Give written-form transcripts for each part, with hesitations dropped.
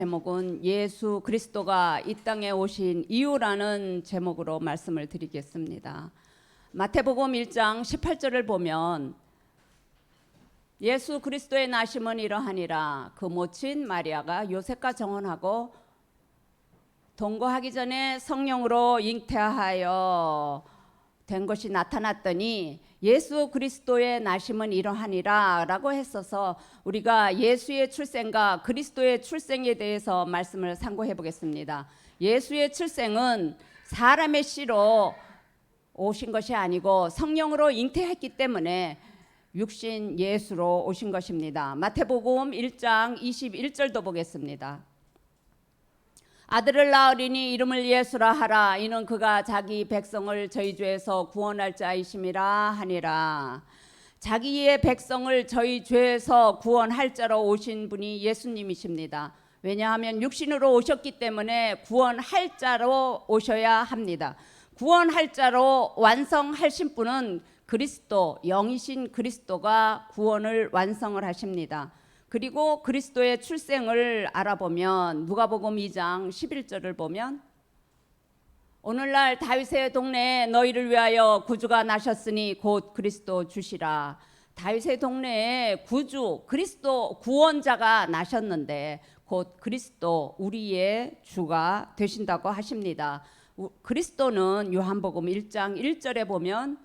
제목은 예수 그리스도가 이 땅에 오신 이유라는 제목으로 말씀을 드리겠습니다. 마태복음 1장 18절을 보면 예수 그리스도의 나심은 이러하니라. 그 모친 마리아가 요셉과 정혼하고 동거하기 전에 성령으로 잉태하여 된 것이 나타났더니 예수 그리스도의 나심은 이러하니라 라고 했어서 우리가 예수의 출생과 그리스도의 출생에 대해서 말씀을 상고해 보겠습니다. 예수의 출생은 사람의 씨로 오신 것이 아니고 성령으로 잉태했기 때문에 육신 예수로 오신 것입니다. 마태복음 1장 21절도 보겠습니다. 아들을 낳으리니 이름을 예수라 하라. 이는 그가 자기 백성을 저희 죄에서 구원할 자이심이라 하니라. 자기의 백성을 저희 죄에서 구원할 자로 오신 분이 예수님이십니다. 왜냐하면 육신으로 오셨기 때문에 구원할 자로 오셔야 합니다. 구원할 자로 완성하신 분은 그리스도, 영이신 그리스도가 구원을 완성을 하십니다. 그리고 그리스도의 출생을 알아보면 누가복음 2장 11절을 보면 오늘날 다윗의 동네에 너희를 위하여 구주가 나셨으니 곧 그리스도 주시라. 다윗의 동네에 구주, 그리스도 구원자가 나셨는데 곧 그리스도 우리의 주가 되신다고 하십니다. 그리스도는 요한복음 1장 1절에 보면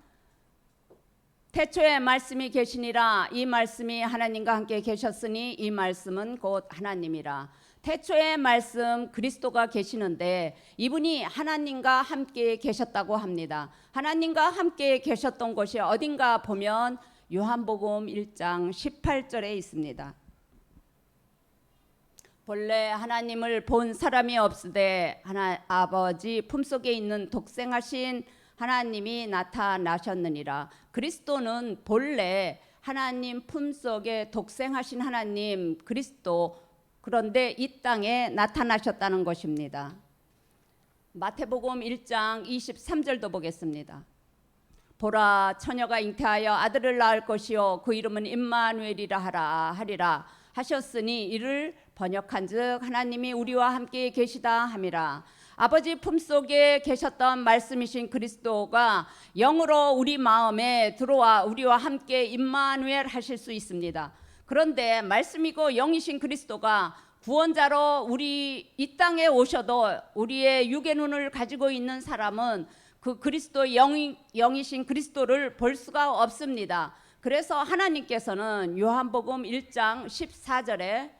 태초에 말씀이 계시니라. 이 말씀이 하나님과 함께 계셨으니 이 말씀은 곧 하나님이라. 태초에 말씀 그리스도가 계시는데 이분이 하나님과 함께 계셨다고 합니다. 하나님과 함께 계셨던 곳이 어딘가 보면 요한복음 1장 18절에 있습니다. 본래 하나님을 본 사람이 없으되 아버지 품속에 있는 독생하신 하나님이 나타나셨느니라. 그리스도는 본래 하나님 품속에 독생하신 하나님 그리스도, 그런데 이 땅에 나타나셨다는 것입니다. 마태복음 1장 23절도 보겠습니다. 보라, 처녀가 잉태하여 아들을 낳을 것이요 그 이름은 임마누엘이라 하리라 하셨으니 이를 번역한즉 하나님이 우리와 함께 계시다 함이라. 아버지 품속에 계셨던 말씀이신 그리스도가 영으로 우리 마음에 들어와 우리와 함께 임마누엘 하실 수 있습니다. 그런데 말씀이고 영이신 그리스도가 구원자로 우리 이 땅에 오셔도 우리의 육의 눈을 가지고 있는 사람은 그 그리스도 영이신 그리스도를 볼 수가 없습니다. 그래서 하나님께서는 요한복음 1장 14절에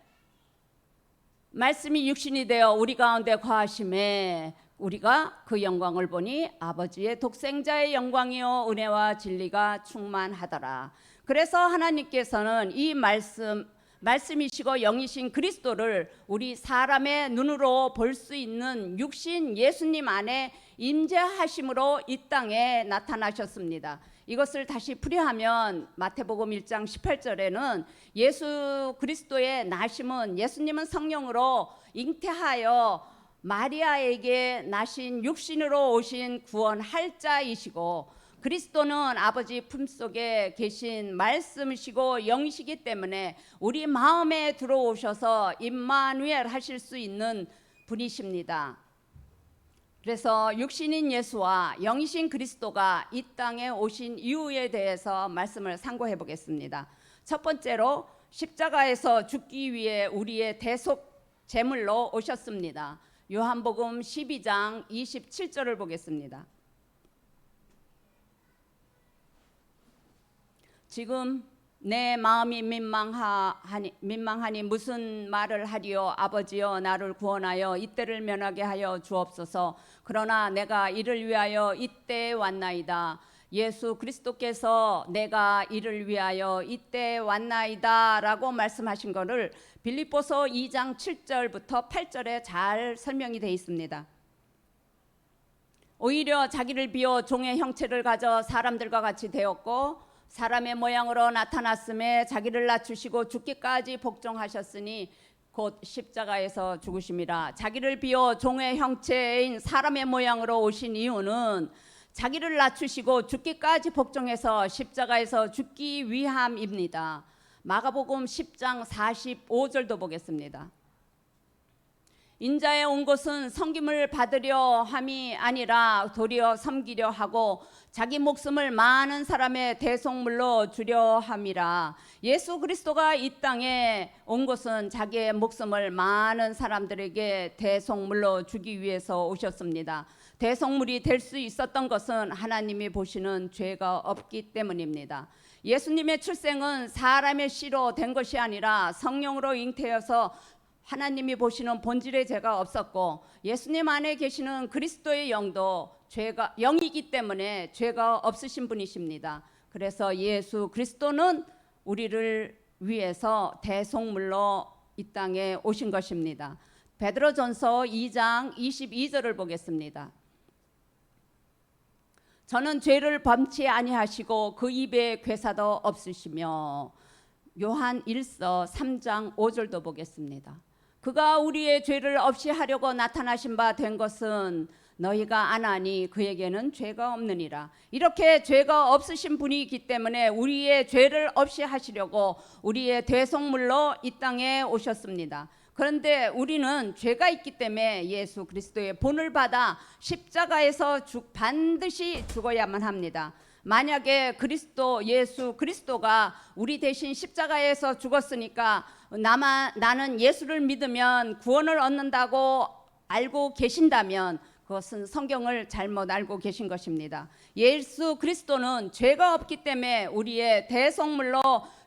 말씀이 육신이 되어 우리 가운데 거하심에 우리가 그 영광을 보니 아버지의 독생자의 영광이요 은혜와 진리가 충만하더라. 그래서 하나님께서는 이 말씀이시고 영이신 그리스도를 우리 사람의 눈으로 볼 수 있는 육신 예수님 안에 임재하심으로 이 땅에 나타나셨습니다. 이것을 다시 풀이하면 마태복음 1장 18절에는 예수 그리스도의 나심은 예수님은 성령으로 잉태하여 마리아에게 나신 육신으로 오신 구원할 자이시고 그리스도는 아버지 품속에 계신 말씀이시고 영이시기 때문에 우리 마음에 들어오셔서 임마누엘 하실 수 있는 분이십니다. 그래서 육신인 예수와 영이신 그리스도가 이 땅에 오신 이유에 대해서 말씀을 상고해 보겠습니다. 첫 번째로 십자가에서 죽기 위해 우리의 대속 제물로 오셨습니다. 요한복음 12장 27절을 보겠습니다. 지금 내 마음이 민망하니 무슨 말을 하리요. 아버지여 나를 구원하여 이때를 면하게 하여 주옵소서. 그러나 내가 이를 위하여 이때에 왔나이다. 예수 그리스도께서 내가 이를 위하여 이때에 왔나이다 라고 말씀하신 것을 빌립보서 2장 7절부터 8절에 잘 설명이 되어 있습니다. 오히려 자기를 비워 종의 형체를 가져 사람들과 같이 되었고 사람의 모양으로 나타났음에 자기를 낮추시고 죽기까지 복종하셨으니 곧 십자가에서 죽으심이라. 자기를 비워 종의 형체인 사람의 모양으로 오신 이유는 자기를 낮추시고 죽기까지 복종해서 십자가에서 죽기 위함입니다. 마가복음 10장 45절도 보겠습니다. 인자에 온 것은 섬김을 받으려 함이 아니라 도리어 섬기려 하고 자기 목숨을 많은 사람의 대속물로 주려 함이라. 예수 그리스도가 이 땅에 온 것은 자기의 목숨을 많은 사람들에게 대속물로 주기 위해서 오셨습니다. 대속물이 될 수 있었던 것은 하나님이 보시는 죄가 없기 때문입니다. 예수님의 출생은 사람의 씨로 된 것이 아니라 성령으로 잉태여서 하나님이 보시는 본질의 죄가 없었고, 예수님 안에 계시는 그리스도의 영도 죄가 영이기 때문에 죄가 없으신 분이십니다. 그래서 예수 그리스도는 우리를 위해서 대속물로 이 땅에 오신 것입니다. 베드로전서 2장 22절을 보겠습니다. 저는 죄를 범치 아니하시고 그 입에 괴사도 없으시며. 요한 1서 3장 5절도 보겠습니다. 그가 우리의 죄를 없이 하려고 나타나신 바 된 것은 너희가 아나니 그에게는 죄가 없느니라. 이렇게 죄가 없으신 분이기 때문에 우리의 죄를 없이 하시려고 우리의 대속물로 이 땅에 오셨습니다. 그런데 우리는 죄가 있기 때문에 예수 그리스도의 본을 받아 십자가에서 반드시 죽어야만 합니다. 만약에 예수 그리스도가 우리 대신 십자가에서 죽었으니까 나는 예수를 믿으면 구원을 얻는다고 알고 계신다면 그것은 성경을 잘못 알고 계신 것입니다. 예수 그리스도는 죄가 없기 때문에 우리의 대속물로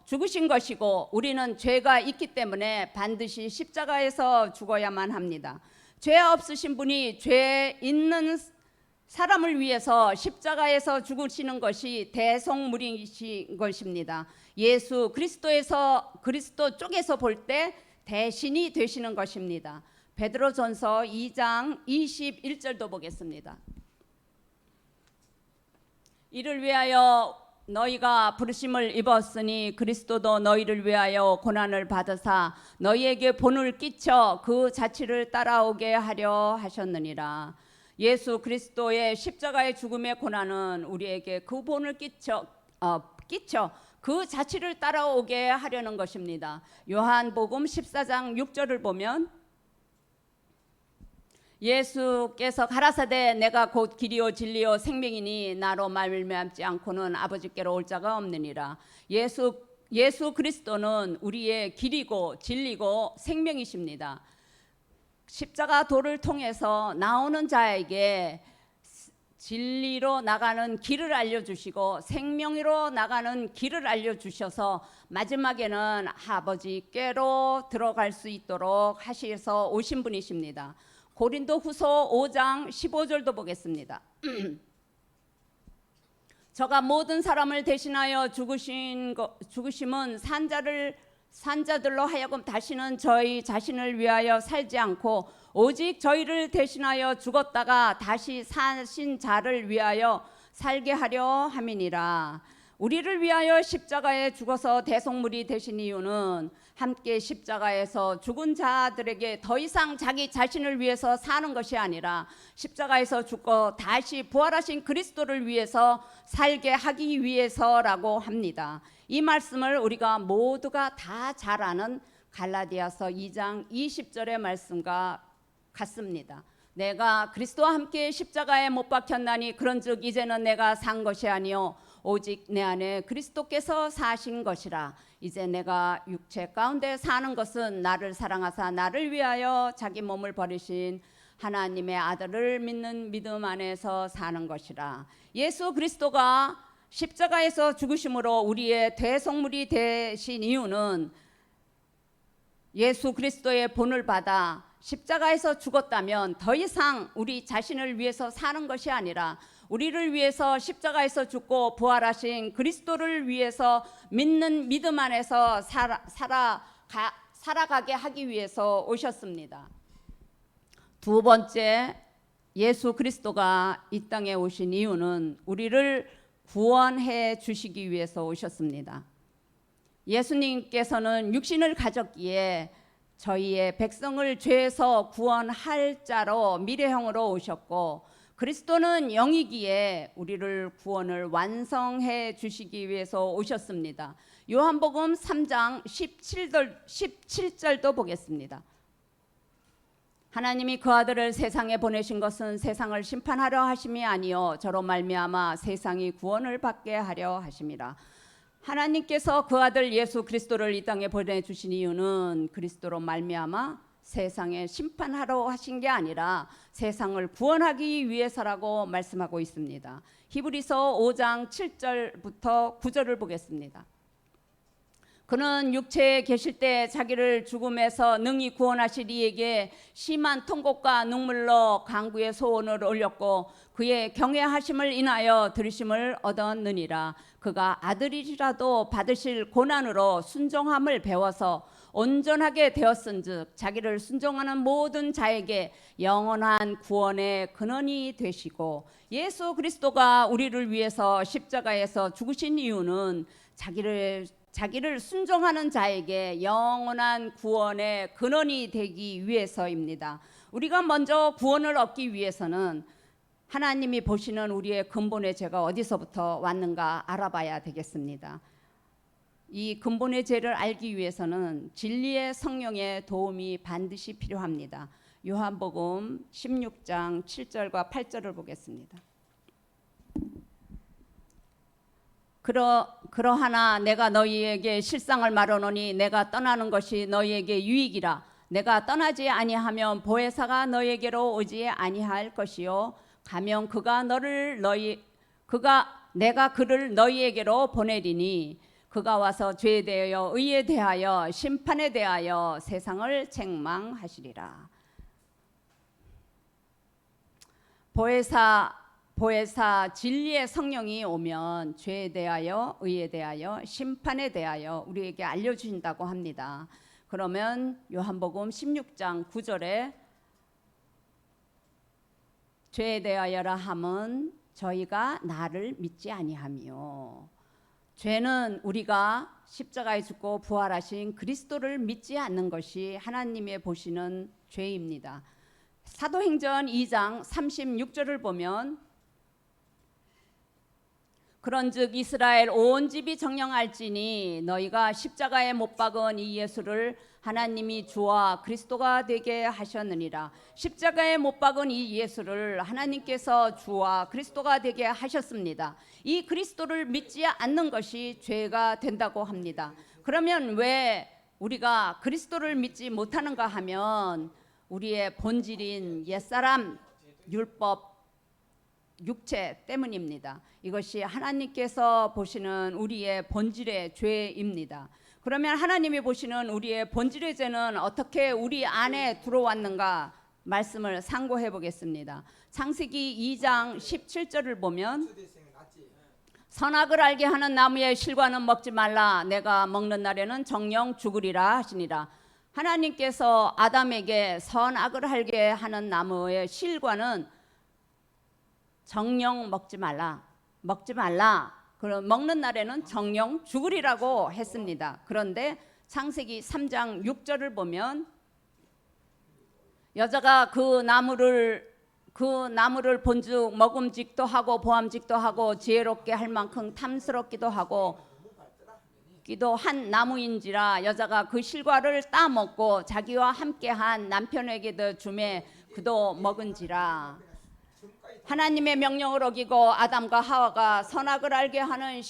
죽으신 것이고, 우리는 죄가 있기 때문에 반드시 십자가에서 죽어야만 합니다. 죄 없으신 분이 죄 있는 사람을 위해서 십자가에서 죽으시는 것이 대속물이신 것입니다. 예수 그리스도 쪽에서 볼 때 대신이 되시는 것입니다. 베드로전서 2장 21절도 보겠습니다. 이를 위하여 너희가 부르심을 입었으니 그리스도도 너희를 위하여 고난을 받으사 너희에게 본을 끼쳐 그 자취를 따라오게 하려 하셨느니라. 예수 그리스도의 십자가의 죽음의 고난은 우리에게 그 본을 끼쳐 그 자취를 따라오게 하려는 것입니다. 요한복음 14장 6절을 보면 예수께서 가라사대 내가 곧 길이요 진리요 생명이니 나로 말미암지 않고는 아버지께로 올 자가 없느니라. 예수 그리스도는 우리의 길이고 진리고 생명이십니다. 십자가 도를 통해서 나오는 자에게 진리로 나가는 길을 알려주시고 생명으로 나가는 길을 알려주셔서 마지막에는 아버지께로 들어갈 수 있도록 하셔서 오신 분이십니다. 고린도후서 5장 15절도 보겠습니다. 저가 모든 사람을 대신하여 죽으심은 산자들로 하여금 다시는 저희 자신을 위하여 살지 않고 오직 저희를 대신하여 죽었다가 다시 사신 자를 위하여 살게 하려 함이니라. 우리를 위하여 십자가에 죽어서 대속물이 되신 이유는 함께 십자가에서 죽은 자들에게 더 이상 자기 자신을 위해서 사는 것이 아니라 십자가에서 죽고 다시 부활하신 그리스도를 위해서 살게 하기 위해서라고 합니다. 이 말씀을 우리가 모두가 다 잘 아는 갈라디아서 2장 20절의 말씀과 같습니다. 내가 그리스도와 함께 십자가에 못 박혔나니 그런즉 이제는 내가 산 것이 아니요 오직 내 안에 그리스도께서 사신 것이라. 이제 내가 육체 가운데 사는 것은 나를 사랑하사 나를 위하여 자기 몸을 버리신 하나님의 아들을 믿는 믿음 안에서 사는 것이라. 예수 그리스도가 십자가에서 죽으심으로 우리의 대속물이 되신 이유는 예수 그리스도의 본을 받아 십자가에서 죽었다면 더 이상 우리 자신을 위해서 사는 것이 아니라 우리를 위해서 십자가에서 죽고 부활하신 그리스도를 위해서 믿는 믿음 안에서 살아가게 하기 위해서 오셨습니다. 두 번째, 예수 그리스도가 이 땅에 오신 이유는 우리를 구원해 주시기 위해서 오셨습니다. 예수님께서는 육신을 가졌기에 저희의 백성을 죄에서 구원할 자로 미래형으로 오셨고, 그리스도는 영이기에 우리를 구원을 완성해 주시기 위해서 오셨습니다. 요한복음 3장 17절도 보겠습니다. 하나님이 그 아들을 세상에 보내신 것은 세상을 심판하려 하심이 아니요 저로 말미암아 세상이 구원을 받게 하려 하심이라. 하나님께서 그 아들 예수 그리스도를 이 땅에 보내주신 이유는 그리스도로 말미암아 세상에 심판하러 하신 게 아니라 세상을 구원하기 위해서라고 말씀하고 있습니다. 히브리서 5장 7절부터 9절을 보겠습니다. 그는 육체에 계실 때 자기를 죽음에서 능히 구원하실 이에게 심한 통곡과 눈물로 간구의 소원을 올렸고 그의 경외하심을 인하여 들으심을 얻었느니라. 그가 아들이라도 받으실 고난으로 순종함을 배워서 온전하게 되었은즉 자기를 순종하는 모든 자에게 영원한 구원의 근원이 되시고, 예수 그리스도가 우리를 위해서 십자가에서 죽으신 이유는 자기를 순종하는 자에게 영원한 구원의 근원이 되기 위해서입니다. 우리가 먼저 구원을 얻기 위해서는 하나님이 보시는 우리의 근본의 죄가 어디서부터 왔는가 알아봐야 되겠습니다. 이 근본의 죄를 알기 위해서는 진리의 성령의 도움이 반드시 필요합니다. 요한복음 16장 7절과 8절을 보겠습니다. 그러하나 내가 너희에게 실상을 말하노니 내가 떠나는 것이 너희에게 유익이라. 내가 떠나지 아니하면 보혜사가 너희에게로 오지 아니할 것이요 가면 내가 그를 너희에게로 보내리니 그가 와서 죄에 대하여 의에 대하여 심판에 대하여 세상을 책망하시리라. 보혜사 진리의 성령이 오면 죄에 대하여 의에 대하여 심판에 대하여 우리에게 알려주신다고 합니다. 그러면 요한복음 16장 9절에 죄에 대하여라 함은 저희가 나를 믿지 아니하며, 죄는 우리가 십자가에 죽고 부활하신 그리스도를 믿지 않는 것이 하나님의 보시는 죄입니다. 사도행전 2장 36절을 보면 그런즉 이스라엘 온 집이 정령할지니 너희가 십자가에 못 박은 이 예수를 하나님이 주와 그리스도가 되게 하셨느니라. 십자가에 못 박은 이 예수를 하나님께서 주와 그리스도가 되게 하셨습니다. 이 그리스도를 믿지 않는 것이 죄가 된다고 합니다. 그러면 왜 우리가 그리스도를 믿지 못하는가 하면 우리의 본질인 옛사람 율법 육체 때문입니다. 이것이 하나님께서 보시는 우리의 본질의 죄입니다. 그러면 하나님이 보시는 우리의 본질의 죄는 어떻게 우리 안에 들어왔는가 말씀을 상고해 보겠습니다. 창세기 2장 17절을 보면 선악을 알게 하는 나무의 실과는 먹지 말라. 내가 먹는 날에는 정령 죽으리라 하시니라. 하나님께서 아담에게 선악을 알게 하는 나무의 실과는 정령 먹지 말라. 그럼 먹는 날에는 정령 죽으리라고 했습니다. 그런데 창세기 3장 6절을 보면 여자가 그 나무를 본즉 먹음직도 하고 보암직도 하고 지혜롭게 할 만큼 탐스럽기도 하고 기도 한 나무인지라 여자가 그 실과를 따먹고 자기와 함께한 남편에게도 주매 그도 먹은지라. 하나님의 명령을 어기고 아담과 하와가 선악을 알게 하는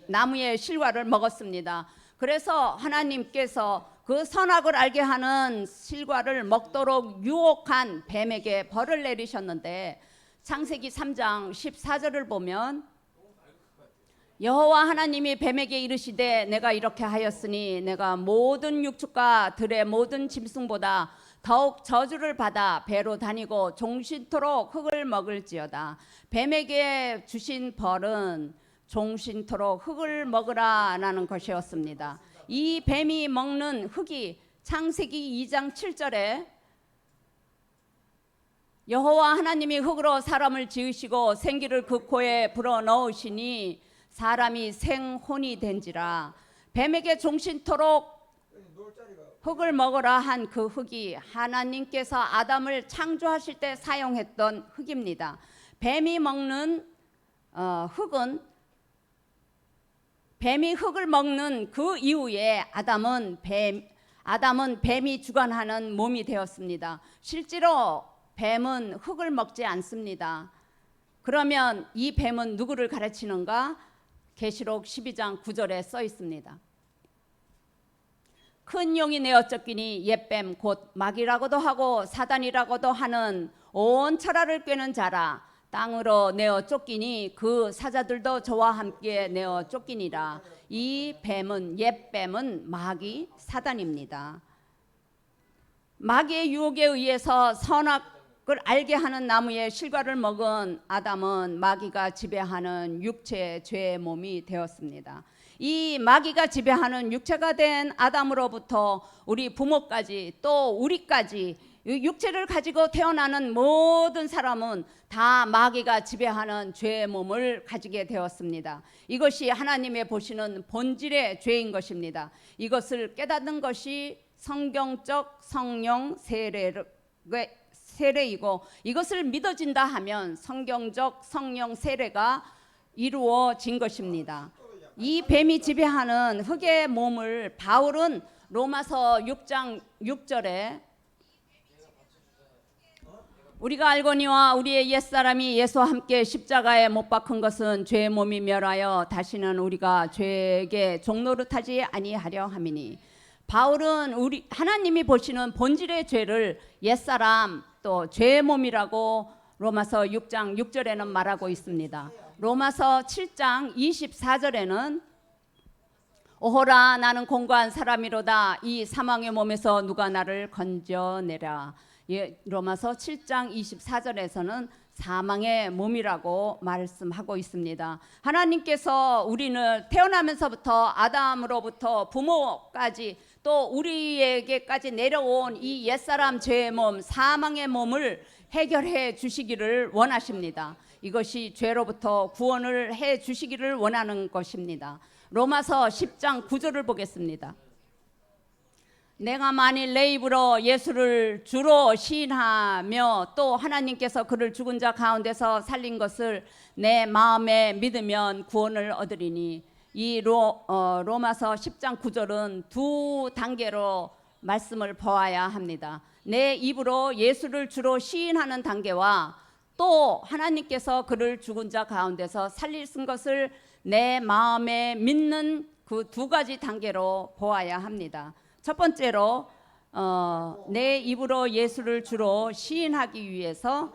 나무의 실과를 먹었습니다. 그래서 하나님께서 그 선악을 알게 하는 실과를 먹도록 유혹한 뱀에게 벌을 내리셨는데 창세기 3장 14절을 보면 여호와 하나님이 뱀에게 이르시되 내가 이렇게 하였으니 내가 모든 육축과 들의 모든 짐승보다 더욱 저주를 받아 배로 다니고 종신토록 흙을 먹을지어다. 뱀에게 주신 벌은 종신토록 흙을 먹으라라는 것이었습니다. 이 뱀이 먹는 흙이 창세기 2장 7절에 여호와 하나님이 흙으로 사람을 지으시고 생기를 그 코에 불어넣으시니 사람이 생혼이 된지라. 뱀에게 종신토록 흙을 먹으라 한 그 흙이 하나님께서 아담을 창조하실 때 사용했던 흙입니다. 뱀이 먹는 흙은 뱀이 흙을 먹는 그 이후에 아담은 뱀이 주관하는 몸이 되었습니다. 실제로 뱀은 흙을 먹지 않습니다. 그러면 이 뱀은 누구를 가르치는가? 계시록 12장 9절에 써 있습니다. 큰 용이 내어 쫓기니 옛뱀 곧 마귀라고도 하고 사단이라고도 하는 온 천하를 꿰는 자라. 땅으로 내어 쫓기니 그 사자들도 저와 함께 내어 쫓기니라. 이 뱀은 옛뱀은 마귀 사단입니다. 마귀의 유혹에 의해서 선악을 알게 하는 나무의 실과를 먹은 아담은 마귀가 지배하는 육체의 죄의 몸이 되었습니다. 이 마귀가 지배하는 육체가 된 아담으로부터 우리 부모까지 또 우리까지 육체를 가지고 태어나는 모든 사람은 다 마귀가 지배하는 죄의 몸을 가지게 되었습니다. 이것이 하나님의 보시는 본질의 죄인 것입니다. 이것을 깨닫는 것이 성경적 성령 세례이고 이것을 믿어진다 하면 성경적 성령 세례가 이루어진 것입니다. 이 뱀이 지배하는 흙의 몸을 바울은 로마서 6장 6절에 우리가 알거니와 우리의 옛사람이 예수와 함께 십자가에 못 박힌 것은 죄의 몸이 멸하여 다시는 우리가 죄에게 종노릇하지 아니하려 함이니. 바울은 우리 하나님이 보시는 본질의 죄를 옛사람 또 죄의 몸이라고 로마서 6장 6절에는 말하고 있습니다. 로마서 7장 24절에는 오호라 나는 공고한 사람이로다 이 사망의 몸에서 누가 나를 건져내라. 로마서 7장 24절에서는 사망의 몸이라고 말씀하고 있습니다. 하나님께서 우리는 태어나면서부터 아담으로부터 부모까지 또 우리에게까지 내려온 이 옛사람 죄의 몸 사망의 몸을 해결해 주시기를 원하십니다. 이것이 죄로부터 구원을 해 주시기를 원하는 것입니다. 로마서 10장 9절을 보겠습니다. 내가 만일 내 입으로 예수를 주로 시인하며 또 하나님께서 그를 죽은 자 가운데서 살린 것을 내 마음에 믿으면 구원을 얻으리니. 이 로마서 10장 9절은 두 단계로 말씀을 보아야 합니다. 내 입으로 예수를 주로 시인하는 단계와 또 하나님께서 그를 죽은 자 가운데서 살리신 것을 내 마음에 믿는 그 두 가지 단계로 보아야 합니다. 첫 번째로 내 입으로 예수를 주로 시인하기 위해서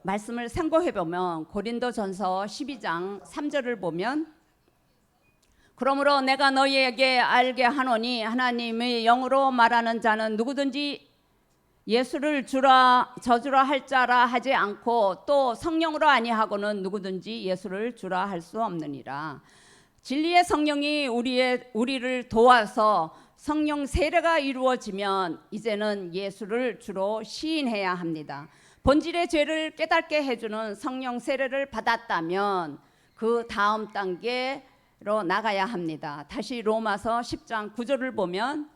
말씀을 상고해 보면 고린도전서 12장 3절을 보면 그러므로 내가 너희에게 알게 하노니 하나님의 영으로 말하는 자는 누구든지 예수를 주라 저주라 할 자라 하지 않고 또 성령으로 아니하고는 누구든지 예수를 주라 할 수 없느니라. 진리의 성령이 우리를 도와서 성령 세례가 이루어지면 이제는 예수를 주로 시인해야 합니다. 본질의 죄를 깨닫게 해주는 성령 세례를 받았다면 그 다음 단계로 나가야 합니다. 다시 로마서 10장 9절을 보면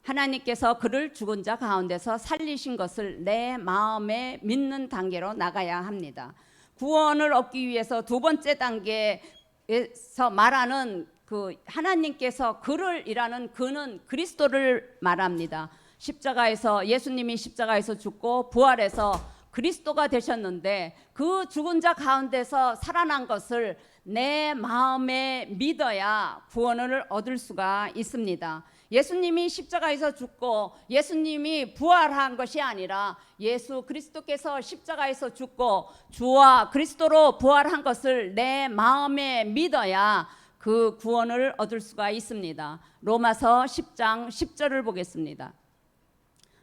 하나님께서 그를 죽은 자 가운데서 살리신 것을 내 마음에 믿는 단계로 나가야 합니다. 구원을 얻기 위해서 두 번째 단계에서 말하는 그 하나님께서 그를 이라는 그는 그리스도를 말합니다. 십자가에서 예수님이 십자가에서 죽고 부활해서 그리스도가 되셨는데 그 죽은 자 가운데서 살아난 것을 내 마음에 믿어야 구원을 얻을 수가 있습니다. 예수님이 십자가에서 죽고 예수님이 부활한 것이 아니라 예수 그리스도께서 십자가에서 죽고 주와 그리스도로 부활한 것을 내 마음에 믿어야 그 구원을 얻을 수가 있습니다. 로마서 10장 10절을 보겠습니다.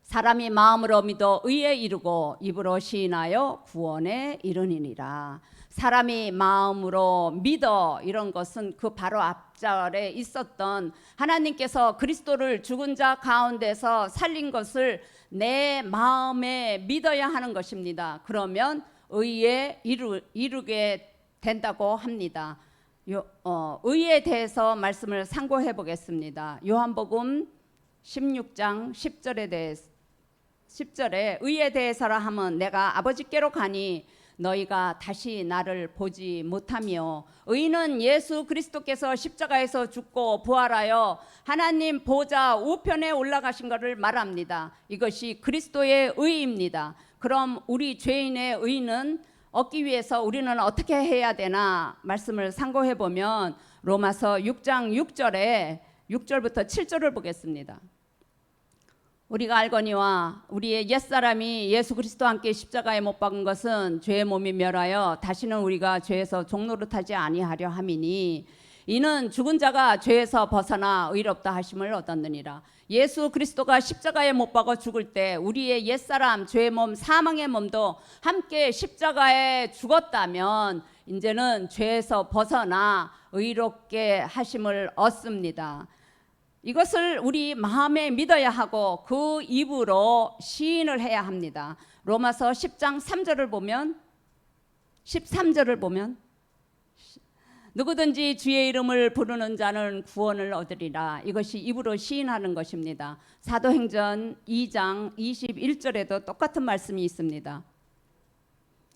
사람이 마음으로 믿어 의에 이르고 입으로 시인하여 구원에 이르니라. 사람이 마음으로 믿어 이런 것은 그 바로 앞절에 있었던 하나님께서 그리스도를 죽은 자 가운데서 살린 것을 내 마음에 믿어야 하는 것입니다. 그러면 의에 이르게 된다고 합니다. 의에 대해서 말씀을 상고해 보겠습니다. 요한복음 16장 10절에 의에 대해서라 하면 내가 아버지께로 가니 너희가 다시 나를 보지 못하며 의인은 예수 그리스도께서 십자가에서 죽고 부활하여 하나님 보좌 우편에 올라가신 것을 말합니다. 이것이 그리스도의 의입니다. 그럼 우리 죄인의 의는 얻기 위해서 우리는 어떻게 해야 되나 말씀을 상고해 보면 로마서 6장 6절에 6절부터 7절을 보겠습니다. 우리가 알거니와 우리의 옛사람이 예수 그리스도와 함께 십자가에 못 박은 것은 죄의 몸이 멸하여 다시는 우리가 죄에서 종노릇하지 아니하려 함이니 이는 죽은 자가 죄에서 벗어나 의롭다 하심을 얻었느니라. 예수 그리스도가 십자가에 못 박아 죽을 때 우리의 옛사람 죄의 몸 사망의 몸도 함께 십자가에 죽었다면 이제는 죄에서 벗어나 의롭게 하심을 얻습니다. 이것을 우리 마음에 믿어야 하고 그 입으로 시인을 해야 합니다. 로마서 10장 3절을 보면 13절을 보면 누구든지 주의 이름을 부르는 자는 구원을 얻으리라. 이것이 입으로 시인하는 것입니다. 사도행전 2장 21절에도 똑같은 말씀이 있습니다.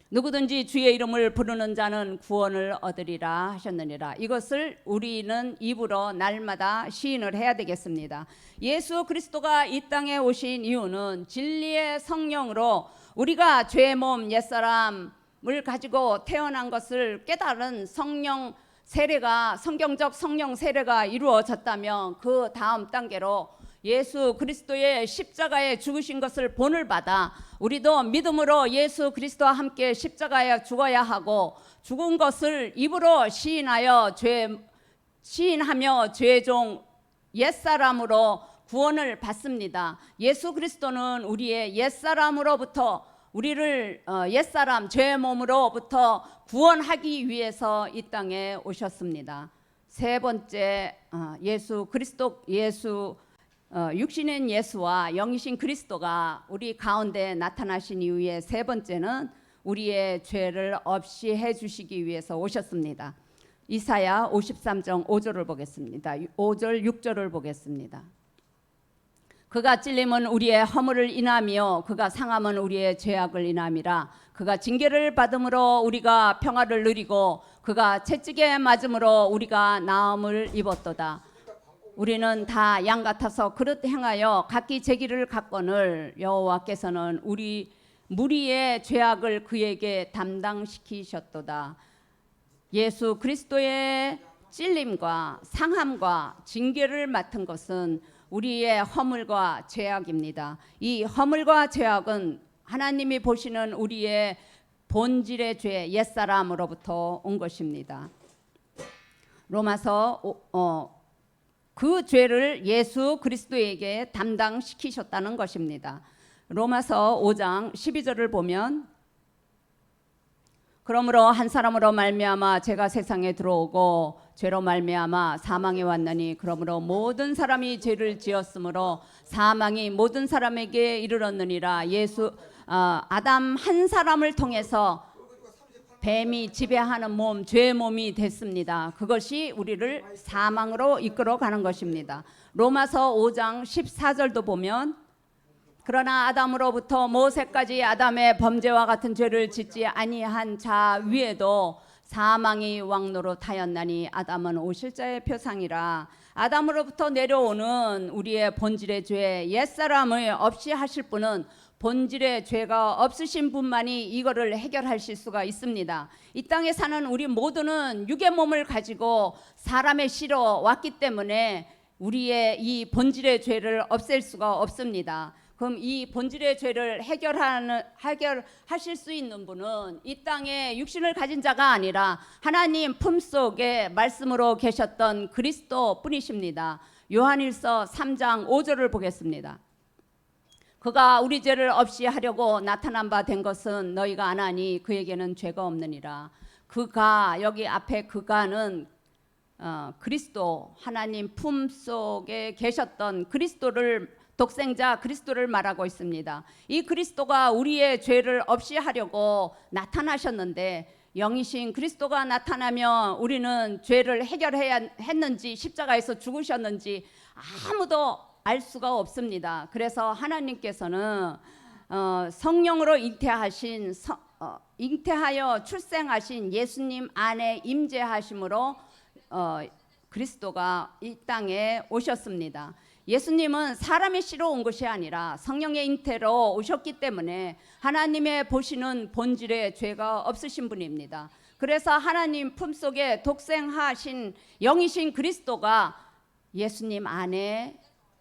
누구든지 주의 이름을 부르는 자는 구원을 얻으리라 하셨느니라. 이것을 우리는 입으로 날마다 시인을 해야 되겠습니다. 예수 그리스도가 이 땅에 오신 이유는 진리의 성령으로 우리가 죄의 몸 옛사람을 가지고 태어난 것을 깨달은 성령 세례가 성경적 성령 세례가 이루어졌다면 그 다음 단계로 예수 그리스도의 십자가에 죽으신 것을 본을 받아 우리도 믿음으로 예수 그리스도와 함께 십자가에 죽어야 하고 죽은 것을 입으로 시인하며 죄종 옛사람으로 구원을 받습니다. 예수 그리스도는 우리의 옛사람으로부터 우리를 옛사람 죄의 몸으로부터 구원하기 위해서 이 땅에 오셨습니다. 세 번째 예수 그리스도 육신인 예수와 영이신 그리스도가 우리 가운데 나타나신 이후에 세 번째는 우리의 죄를 없이 해주시기 위해서 오셨습니다. 이사야 53장 5절을 보겠습니다. 5절 6절을 보겠습니다. 그가 찔림은 우리의 허물을 인하며 그가 상함은 우리의 죄악을 인함이라. 그가 징계를 받음으로 우리가 평화를 누리고 그가 채찍에 맞음으로 우리가 나음을 입었도다. 우리는 다 양 같아서 그릇 행하여 각기 제 길을 갔거늘 여호와께서는 우리 무리의 죄악을 그에게 담당시키셨도다. 예수 그리스도의 찔림과 상함과 징계를 맡은 것은 우리의 허물과 죄악입니다. 이 허물과 죄악은 하나님이 보시는 우리의 본질의 죄 옛사람으로부터 온 것입니다. 로마서 그 죄를 예수 그리스도에게 담당시키셨다는 것입니다. 로마서 5장 12절을 보면 그러므로 한 사람으로 말미암아 죄가 세상에 들어오고 죄로 말미암아 사망이 왔나니 그러므로 모든 사람이 죄를 지었으므로 사망이 모든 사람에게 이르렀느니라. 아담 한 사람을 통해서 뱀이 지배하는 몸, 죄의 몸이 됐습니다. 그것이 우리를 사망으로 이끌어가는 것입니다. 로마서 5장 14절도 보면 그러나 아담으로부터 모세까지 아담의 범죄와 같은 죄를 짓지 아니한 자 위에도 사망이 왕노릇하였나니 아담은 오실자의 표상이라. 아담으로부터 내려오는 우리의 본질의 죄 옛사람을 없이 하실 분은 본질의 죄가 없으신 분만이 이거를 해결하실 수가 있습니다. 이 땅에 사는 우리 모두는 육의 몸을 가지고 사람의 씨로 왔기 때문에 우리의 이 본질의 죄를 없앨 수가 없습니다. 그럼 이 본질의 죄를 해결하실 수 있는 분은 이 땅에 육신을 가진 자가 아니라 하나님 품속에 말씀으로 계셨던 그리스도 뿐이십니다. 요한일서 3장 5절을 보겠습니다. 그가 우리 죄를 없이 하려고 나타난 바 된 것은 너희가 아나니 그에게는 죄가 없느니라. 그가 여기 앞에 그가는 그리스도 하나님 품속에 계셨던 그리스도를 독생자 그리스도를 말하고 있습니다. 이 그리스도가 우리의 죄를 없이 하려고 나타나셨는데 영이신 그리스도가 나타나면 우리는 죄를 해결해야 했는지 십자가에서 죽으셨는지 아무도 알 수가 없습니다. 그래서 하나님께서는 성령으로 잉태하신 잉태하여 출생하신 예수님 안에 임재하심으로 그리스도가 이 땅에 오셨습니다. 예수님은 사람의 씨로 온 것이 아니라 성령의 잉태로 오셨기 때문에 하나님의 보시는 본질에 죄가 없으신 분입니다. 그래서 하나님 품속에 독생하신 영이신 그리스도가 예수님 안에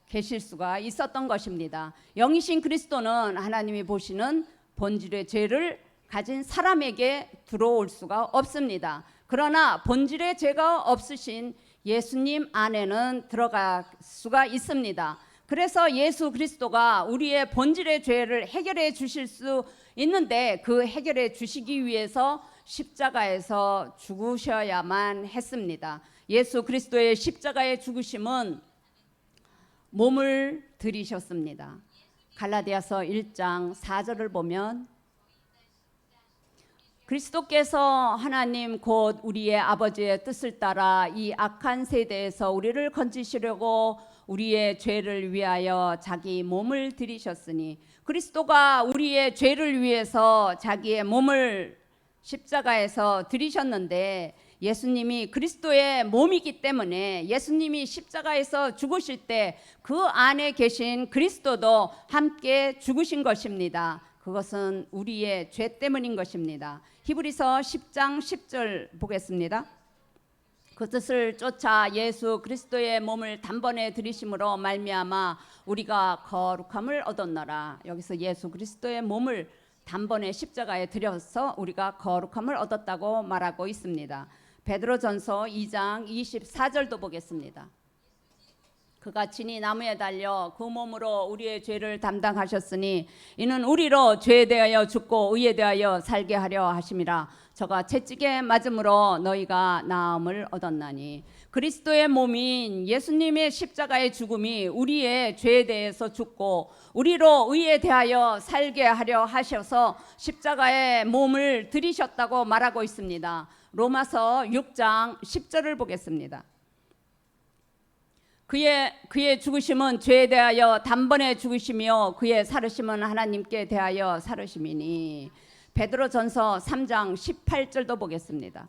계실 수가 있었던 것입니다. 영이신 그리스도는 하나님이 보시는 본질의 죄를 가진 사람에게 들어올 수가 없습니다. 그러나 본질의 죄가 없으신 예수님 안에는 들어갈 수가 있습니다. 그래서 예수 그리스도가 우리의 본질의 죄를 해결해 주실 수 있는데 그 해결해 주시기 위해서 십자가에서 죽으셔야만 했습니다. 예수 그리스도의 십자가의 죽으심은 몸을 들이셨습니다. 갈라디아서 1장 4절을 보면 그리스도께서 하나님 곧 우리의 아버지의 뜻을 따라 이 악한 세대에서 우리를 건지시려고 우리의 죄를 위하여 자기 몸을 들이셨으니 그리스도가 우리의 죄를 위해서 자기의 몸을 십자가에서 들이셨는데 예수님이 그리스도의 몸이기 때문에 예수님이 십자가에서 죽으실 때 그 안에 계신 그리스도도 함께 죽으신 것입니다. 그것은 우리의 죄 때문인 것입니다. 히브리서 10장 10절 보겠습니다. 그 뜻을 쫓아 예수 그리스도의 몸을 단번에 들이심으로 말미암아 우리가 거룩함을 얻었노라. 여기서 예수 그리스도의 몸을 단번에 십자가에 들여서 우리가 거룩함을 얻었다고 말하고 있습니다. 베드로전서 2장 24절도 보겠습니다. 그가 친히 나무에 달려 그 몸으로 우리의 죄를 담당하셨으니 이는 우리로 죄에 대하여 죽고 의에 대하여 살게 하려 하심이라. 저가 채찍에 맞음으로 너희가 나음을 얻었나니 그리스도의 몸인 예수님의 십자가의 죽음이 우리의 죄에 대해서 죽고 우리로 의에 대하여 살게 하려 하셔서 십자가의 몸을 들이셨다고 말하고 있습니다. 로마서 6장 10절을 보겠습니다. 그의 죽으심은 죄에 대하여 단번에 죽으시며 그의 살으심은 하나님께 대하여 살으심이니. 베드로전서 3장 18절도 보겠습니다.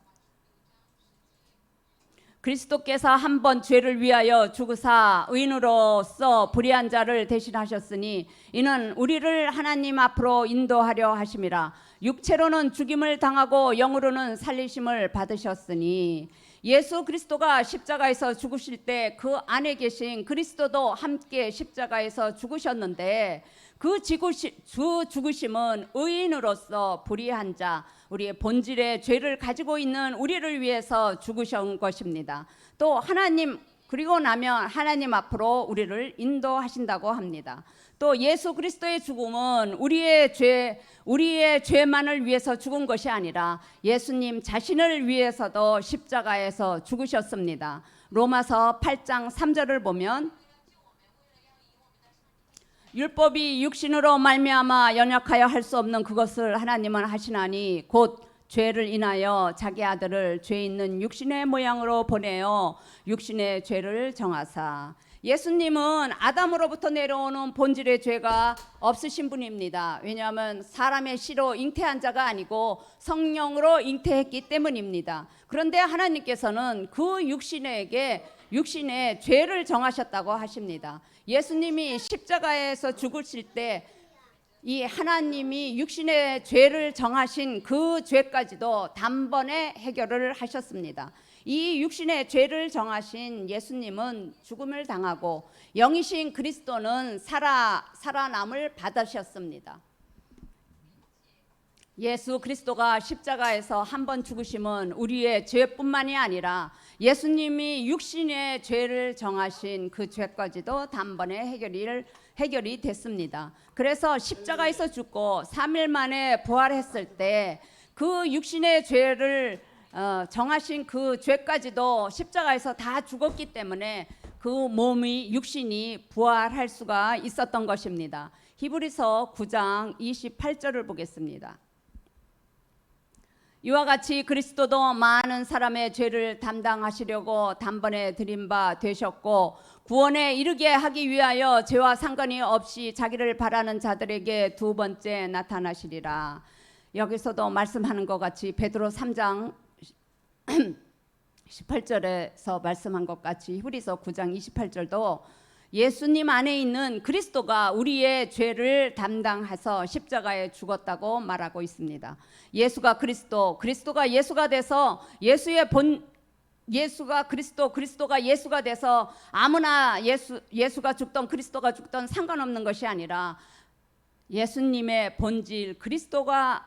그리스도께서 한 번 죄를 위하여 죽으사 의인으로서 불의한 자를 대신하셨으니 이는 우리를 하나님 앞으로 인도하려 하심이라. 육체로는 죽임을 당하고 영으로는 살리심을 받으셨으니 예수 그리스도가 십자가에서 죽으실 때 그 안에 계신 그리스도도 함께 십자가에서 죽으셨는데 그 죽으심은 의인으로서 불의한 자, 우리의 본질의 죄를 가지고 있는 우리를 위해서 죽으신 것입니다. 또 하나님 그리고 나면 하나님 앞으로 우리를 인도하신다고 합니다. 또 예수 그리스도의 죽음은 우리의 죄만을 위해서 죽은 것이 아니라 예수님 자신을 위해서도 십자가에서 죽으셨습니다. 로마서 8장 3절을 보면 율법이 육신으로 말미암아 연약하여 할 수 없는 그것을 하나님은 하시나니 곧 죄를 인하여 자기 아들을 죄 있는 육신의 모양으로 보내어 육신의 죄를 정하사. 예수님은 아담으로부터 내려오는 본질의 죄가 없으신 분입니다. 왜냐하면 사람의 씨로 잉태한 자가 아니고 성령으로 잉태했기 때문입니다. 그런데 하나님께서는 그 육신의 죄를 정하셨다고 하십니다. 예수님이 십자가에서 죽으실 때 이 하나님이 육신의 죄를 정하신 그 죄까지도 단번에 해결을 하셨습니다. 이 육신의 죄를 정하신 예수님은 죽음을 당하고 영이신 그리스도는 살아남을 받으셨습니다. 예수 그리스도가 십자가에서 한 번 죽으심은 우리의 죄뿐만이 아니라 예수님이 육신의 죄를 정하신 그 죄까지도 단번에 해결이 됐습니다. 그래서 십자가에서 죽고 3일 만에 부활했을 때 그 육신의 죄를 정하신 그 죄까지도 십자가에서 다 죽었기 때문에 그 몸이 육신이 부활할 수가 있었던 것입니다. 히브리서 9장 28절을 보겠습니다. 이와 같이 그리스도도 많은 사람의 죄를 담당하시려고 단번에 드린 바 되셨고 구원에 이르게 하기 위하여 죄와 상관이 없이 자기를 바라는 자들에게 두 번째 나타나시리라. 여기서도 말씀하는 것 같이 베드로 3장 18절에서 말씀한 것 같이 히브리서 9장 28절도 예수님 안에 있는 그리스도가 우리의 죄를 담당해서 십자가에 죽었다고 말하고 있습니다. 예수가 그리스도, 그리스도가 예수가 돼서 예수가 그리스도, 그리스도가 예수가 돼서 아무나 예수가 죽던 그리스도가 죽던 상관없는 것이 아니라 예수님의 본질, 그리스도가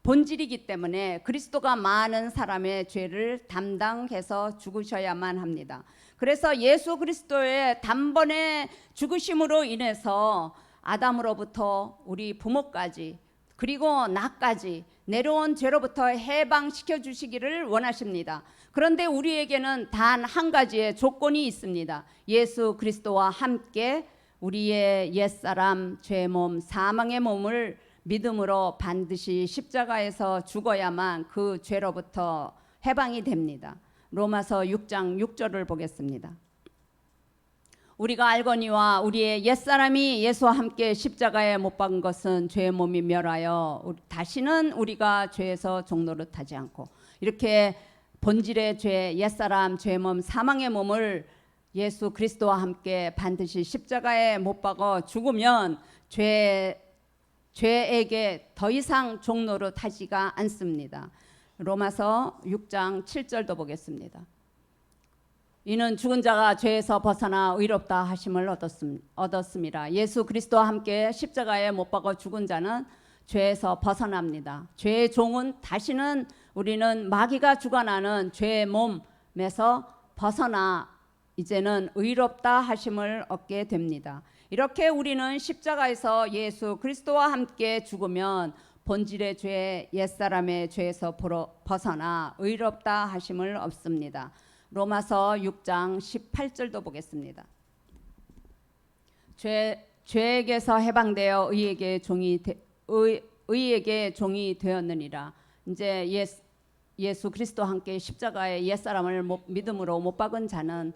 본질이기 때문에 그리스도가 많은 사람의 죄를 담당해서 죽으셔야만 합니다. 그래서 예수 그리스도의 단번에 죽으심으로 인해서 아담으로부터 우리 부모까지 그리고 나까지 내려온 죄로부터 해방시켜 주시기를 원하십니다. 그런데 우리에게는 단 한 가지의 조건이 있습니다. 예수 그리스도와 함께 우리의 옛사람, 죄몸, 사망의 몸을 믿음으로 반드시 십자가에서 죽어야만 그 죄로부터 해방이 됩니다. 로마서 6장 6절을 보겠습니다. 우리가 알거니와 우리의 옛사람이 예수와 함께 십자가에 못 박은 것은 죄의 몸이 멸하여 다시는 우리가 죄에서 종노릇하지 않고, 이렇게 본질의 죄, 옛사람, 죄의 몸, 사망의 몸을 예수 그리스도와 함께 반드시 십자가에 못 박아 죽으면 죄에게 더 이상 종노릇하지가 않습니다. 로마서 6장 7절도 보겠습니다. 이는 죽은 자가 죄에서 벗어나 의롭다 하심을 얻었습니다. 예수 그리스도와 함께 십자가에 못 박아 죽은 자는 죄에서 벗어납니다. 죄의 종은 다시는 우리는 마귀가 주관하는 죄의 몸에서 벗어나 이제는 의롭다 하심을 얻게 됩니다. 이렇게 우리는 십자가에서 예수 그리스도와 함께 죽으면 본질의 죄, 옛사람의 죄에서 벗어나 의롭다 하심을 얻습니다. 로마서 6장 18절도 보겠습니다. 죄에게서 해방되어 의에게 종이 되었느니라. 이제 예수 그리스도와 함께 십자가에 옛사람을 믿음으로 못 박은 자는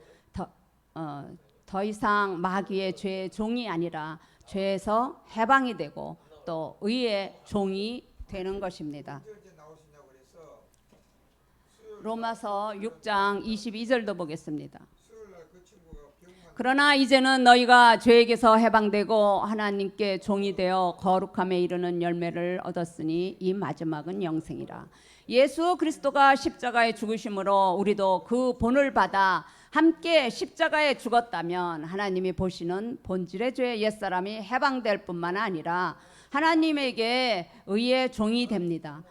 더 이상 마귀의 죄의 종이 아니라 죄에서 해방이 되고 또 의의 종이 되는 것입니다. 로마서 6장 22절도 보겠습니다. 그러나 이제는 너희가 죄에게서 해방되고 하나님께 종이 되어 거룩함에 이르는 열매를 얻었으니 이 마지막은 영생이라. 예수 그리스도가 십자가에 죽으심으로 우리도 그 본을 받아 함께 십자가에 죽었다면 하나님이 보시는 본질의 죄 옛사람이 해방될 뿐만 아니라 하나님에게 의의 종이 됩니다.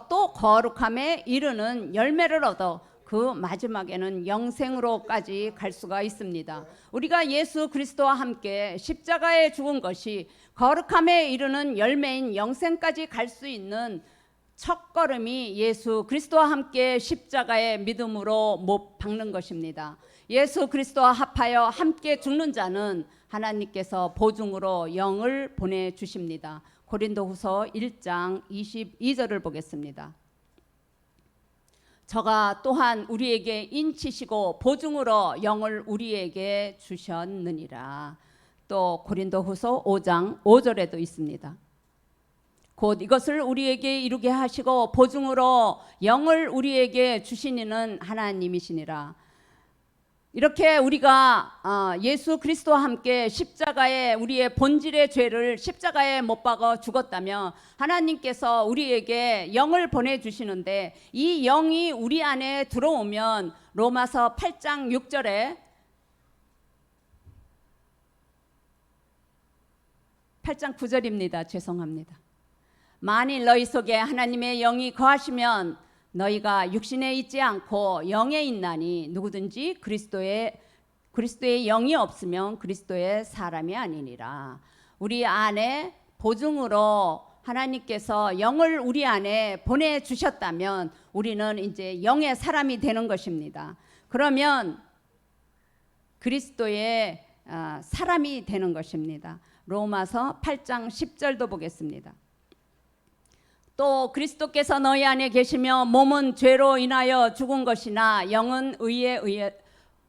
또 거룩함에 이르는 열매를 얻어 그 마지막에는 영생으로까지 갈 수가 있습니다. 우리가 예수 그리스도와 함께 십자가에 죽은 것이 거룩함에 이르는 열매인 영생까지 갈 수 있는 첫걸음이 예수 그리스도와 함께 십자가에 믿음으로 못 박는 것입니다. 예수 그리스도와 합하여 함께 죽는 자는 하나님께서 보증으로 영을 보내주십니다. 고린도후서 1장 22절을 보겠습니다. 저가 또한 우리에게 인치시고 보증으로 영을 우리에게 주셨느니라. 또 고린도후서 5장 5절에도 있습니다. 곧 이것을 우리에게 이루게 하시고 보증으로 영을 우리에게 주시니는 하나님이시니라. 이렇게 우리가 예수 그리스도와 함께 십자가에 우리의 본질의 죄를 십자가에 못 박아 죽었다면 하나님께서 우리에게 영을 보내주시는데 이 영이 우리 안에 들어오면 로마서 8장 6절에 8장 9절입니다. 죄송합니다. 만일 너희 속에 하나님의 영이 거하시면 너희가 육신에 있지 않고 영에 있나니 누구든지 그리스도의 영이 없으면 그리스도의 사람이 아니니라. 우리 안에 보증으로 하나님께서 영을 우리 안에 보내주셨다면 우리는 이제 영의 사람이 되는 것입니다. 그러면 그리스도의 사람이 되는 것입니다. 로마서 8장 10절도 보겠습니다. 또 그리스도께서 너희 안에 계시며 몸은 죄로 인하여 죽은 것이나 영은 의에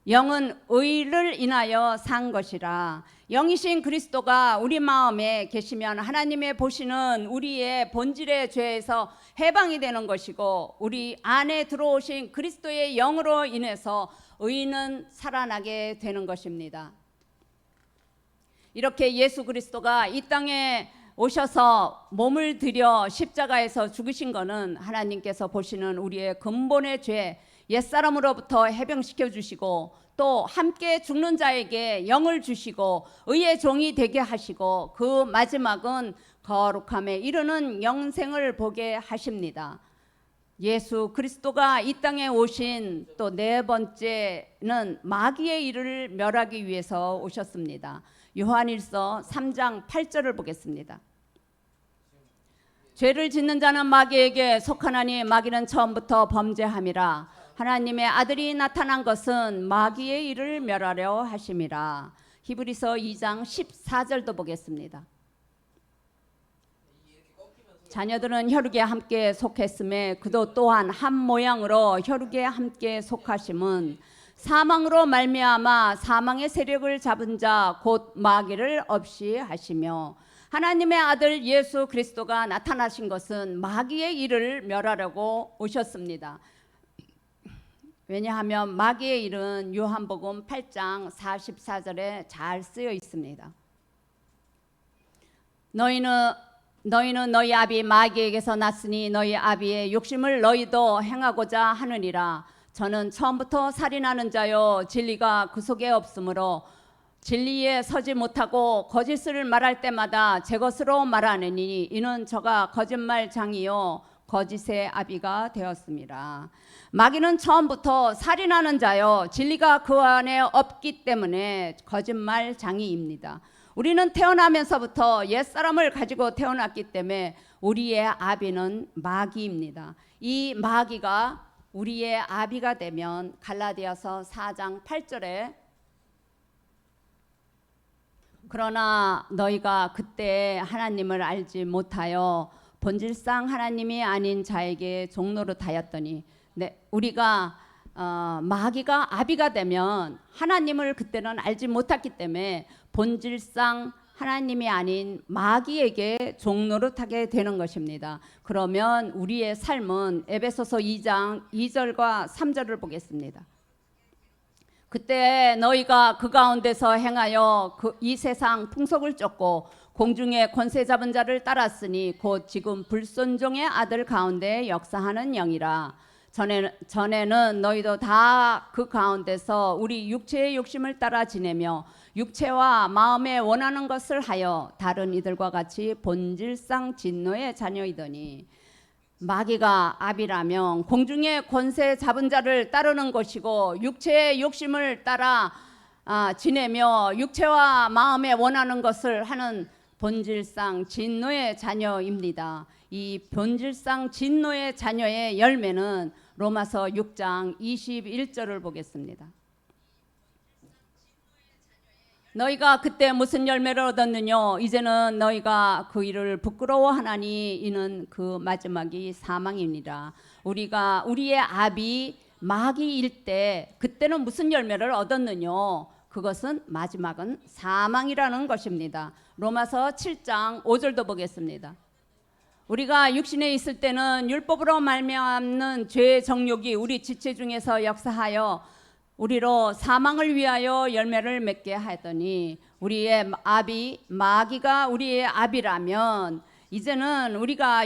영은 의를 인하여 산 것이라. 영이신 그리스도가 우리 마음에 계시면 하나님의 보시는 우리의 본질의 죄에서 해방이 되는 것이고, 우리 안에 들어오신 그리스도의 영으로 인해서 의는 살아나게 되는 것입니다. 이렇게 예수 그리스도가 이 땅에 오셔서 몸을 들여 십자가에서 죽으신 것은 하나님께서 보시는 우리의 근본의 죄, 옛사람으로부터 해병시켜 주시고, 또 함께 죽는 자에게 영을 주시고 의의 종이 되게 하시고, 그 마지막은 거룩함에 이르는 영생을 보게 하십니다. 예수 그리스도가 이 땅에 오신 또 네 번째는 마귀의 일을 멸하기 위해서 오셨습니다. 요한일서 3장 8절을 보겠습니다. 죄를 짓는 자는 마귀에게 속하나니 마귀는 처음부터 범죄함이라. 하나님의 아들이 나타난 것은 마귀의 일을 멸하려 하심이라. 히브리서 2장 14절도 보겠습니다. 자녀들은 혈육에 함께 속했음에 그도 또한 한 모양으로 혈육에 함께 속하심은 사망으로 말미암아 사망의 세력을 잡은 자 곧 마귀를 없이 하시며, 하나님의 아들 예수 그리스도가 나타나신 것은 마귀의 일을 멸하려고 오셨습니다. 왜냐하면 마귀의 일은 요한복음 8장 44절에 잘 쓰여 있습니다. 너희는 너희 아비 마귀에게서 났으니 너희 아비의 욕심을 너희도 행하고자 하느니라. 저는 처음부터 살인하는 자요 진리가 그 속에 없으므로 진리에 서지 못하고 거짓을 말할 때마다 제 것으로 말하느니 이는 저가 거짓말장이요 거짓의 아비가 되었습니다. 마귀는 처음부터 살인하는 자요 진리가 그 안에 없기 때문에 거짓말장이입니다. 우리는 태어나면서부터 옛사람을 가지고 태어났기 때문에 우리의 아비는 마귀입니다. 이 마귀가 우리의 아비가 되면 갈라디아서 4장 8절에 그러나 너희가 그때 하나님을 알지 못하여 본질상 하나님이 아닌 자에게 종노릇하였더니, 우리가 마귀가 아비가 되면 하나님을 그때는 알지 못했기 때문에 본질상 하나님이 아닌 마귀에게 종노릇하게 되는 것입니다. 그러면 우리의 삶은 에베소서 2장 2절과 3절을 보겠습니다. 그때 너희가 그 가운데서 행하여 이 세상 풍속을 쫓고 공중의 권세 잡은 자를 따랐으니 곧 지금 불순종의 아들 가운데 역사하는 영이라. 전에는 너희도 다 그 가운데서 우리 육체의 욕심을 따라 지내며 육체와 마음에 원하는 것을 하여 다른 이들과 같이 본질상 진노의 자녀이더니, 마귀가 아비라면 공중의 권세 잡은 자를 따르는 것이고 육체의 욕심을 따라 지내며 육체와 마음에 원하는 것을 하는 본질상 진노의 자녀입니다. 이 본질상 진노의 자녀의 열매는 로마서 6장 21절을 보겠습니다. 너희가 그때 무슨 열매를 얻었느냐? 이제는 너희가 그 일을 부끄러워하나니 이는 그 마지막이 사망이니라. 우리가 우리의 아비 마귀일 때 그때는 무슨 열매를 얻었느냐? 그것은 마지막은 사망이라는 것입니다. 로마서 7장 5절도 보겠습니다. 우리가 육신에 있을 때는 율법으로 말미암는 죄의 정욕이 우리 지체 중에서 역사하여 우리로 사망을 위하여 열매를 맺게 하더니, 우리의 아비 마귀가 우리의 아비라면 이제는 우리가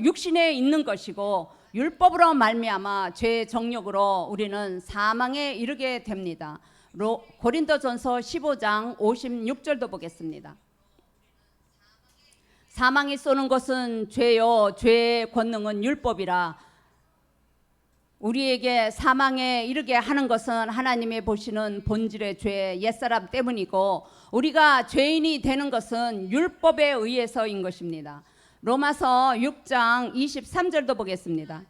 육신에 있는 것이고 율법으로 말미암아 죄의 정욕으로 우리는 사망에 이르게 됩니다. 고린도전서 15장 56절도 보겠습니다. 사망이 쏘는 것은 죄요 죄의 권능은 율법이라. 우리에게 사망에 이르게 하는 것은 하나님이 보시는 본질의 죄, 옛사람 때문이고, 우리가 죄인이 되는 것은 율법에 의해서인 것입니다. 로마서 6장 23절도 보겠습니다.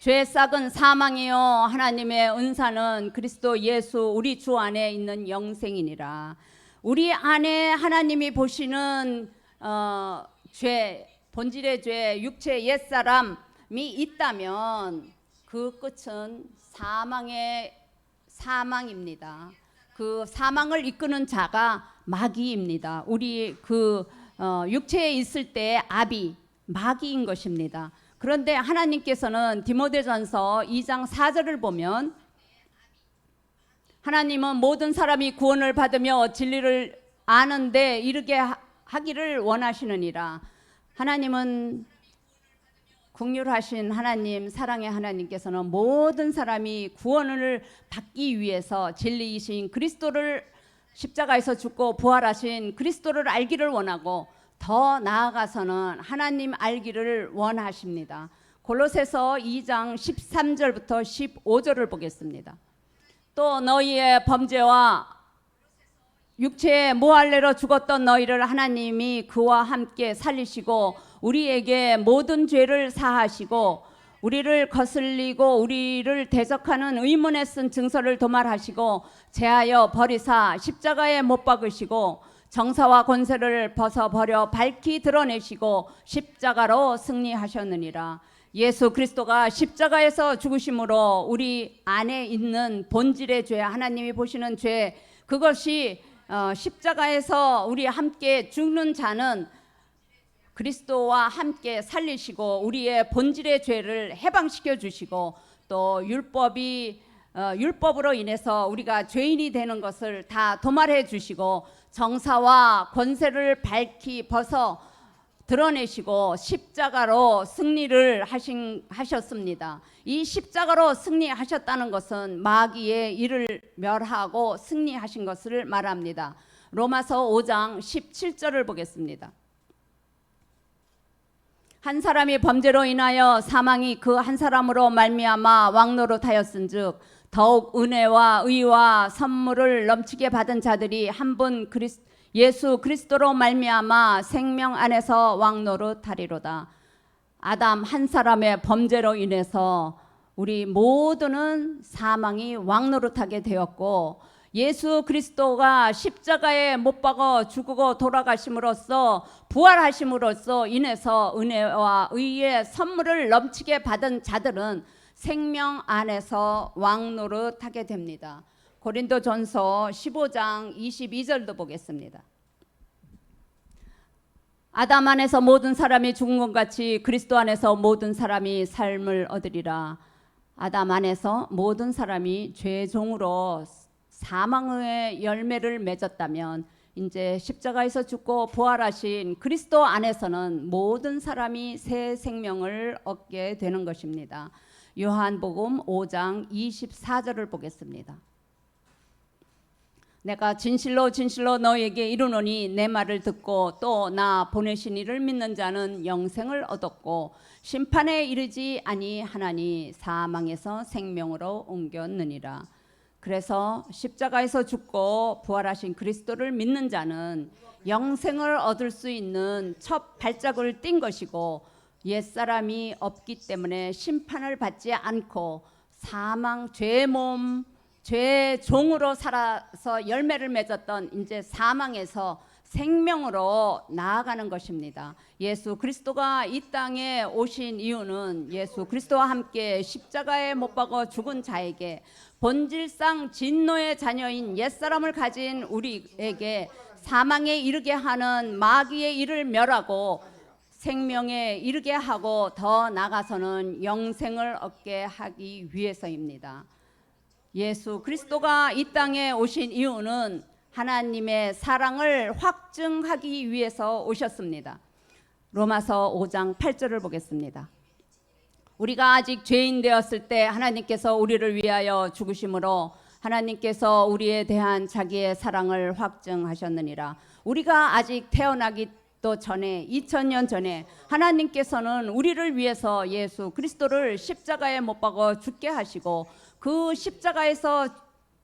죄의 싹은 사망이요 하나님의 은사는 그리스도 예수 우리 주 안에 있는 영생이니라. 우리 안에 하나님이 보시는 죄, 본질의 죄, 육체 옛사람이 있다면 그 끝은 사망입니다. 그 사망을 이끄는 자가 마귀입니다. 우리 육체에 있을 때 아비 마귀인 것입니다. 그런데 하나님께서는 디모데전서 2장 4절을 보면 하나님은 모든 사람이 구원을 받으며 진리를 아는데 이르게 하기를 원하시느니라. 하나님은 긍휼하신 하나님, 사랑의 하나님께서는 모든 사람이 구원을 받기 위해서 진리이신 그리스도를 십자가에서 죽고 부활하신 그리스도를 알기를 원하고 더 나아가서는 하나님 알기를 원하십니다. 골로새서 2장 13절부터 15절을 보겠습니다. 또 너희의 범죄와 육체의 무할례로 죽었던 너희를 하나님이 그와 함께 살리시고 우리에게 모든 죄를 사하시고 우리를 거슬리고 우리를 대적하는 의문에 쓴 증서를 도말하시고 제하여 버리사 십자가에 못 박으시고 정사와 권세를 벗어버려 밝히 드러내시고 십자가로 승리하셨느니라. 예수 그리스도가 십자가에서 죽으심으로 우리 안에 있는 본질의 죄, 하나님이 보시는 죄, 그것이 십자가에서 우리 함께 죽는 자는 그리스도와 함께 살리시고 우리의 본질의 죄를 해방시켜 주시고 또 율법으로 인해서 우리가 죄인이 되는 것을 다 도말해 주시고 정사와 권세를 밝히 벗어 드러내시고 십자가로 승리를 하셨습니다. 이 십자가로 승리하셨다는 것은 마귀의 일을 멸하고 승리하신 것을 말합니다. 로마서 5장 17절을 보겠습니다. 한 사람이 범죄로 인하여 사망이 그 한 사람으로 말미암아 왕노릇하였은즉 더욱 은혜와 의와 선물을 넘치게 받은 자들이 한 분 예수 그리스도로 말미암아 생명 안에서 왕노릇하리로다. 아담 한 사람의 범죄로 인해서 우리 모두는 사망이 왕노릇하게 되었고 예수 그리스도가 십자가에 못 박아 죽고 돌아가심으로써 부활하심으로써 인해서 은혜와 의의 선물을 넘치게 받은 자들은 생명 안에서 왕노릇하게 됩니다. 고린도전서 15장 22절도 보겠습니다. 아담 안에서 모든 사람이 죽은 것 같이 그리스도 안에서 모든 사람이 삶을 얻으리라. 아담 안에서 모든 사람이 죄종으로 사망의 열매를 맺었다면 이제 십자가에서 죽고 부활하신 그리스도 안에서는 모든 사람이 새 생명을 얻게 되는 것입니다. 요한복음 5장 24절을 보겠습니다. 내가 진실로 진실로 너에게 이르노니 내 말을 듣고 또 나 보내신 이를 믿는 자는 영생을 얻었고 심판에 이르지 아니하나니 사망에서 생명으로 옮겼느니라. 그래서 십자가에서 죽고 부활하신 그리스도를 믿는 자는 영생을 얻을 수 있는 첫 발짝을 띈 것이고 옛사람이 없기 때문에 심판을 받지 않고 사망 죄종으로 살아서 열매를 맺었던 이제 사망에서 생명으로 나아가는 것입니다. 예수 그리스도가 이 땅에 오신 이유는 예수 그리스도와 함께 십자가에 못 박아 죽은 자에게 본질상 진노의 자녀인 옛사람을 가진 우리에게 사망에 이르게 하는 마귀의 일을 멸하고 생명에 이르게 하고 더 나아가서는 영생을 얻게 하기 위해서입니다. 예수 그리스도가 이 땅에 오신 이유는 하나님의 사랑을 확증하기 위해서 오셨습니다. 로마서 5장 8절을 보겠습니다. 우리가 아직 죄인 되었을 때 하나님께서 우리를 위하여 죽으심으로 하나님께서 우리에 대한 자기의 사랑을 확증하셨느니라. 우리가 아직 태어나기도 전에 2000년 전에 하나님께서는 우리를 위해서 예수 그리스도를 십자가에 못 박아 죽게 하시고 그 십자가에서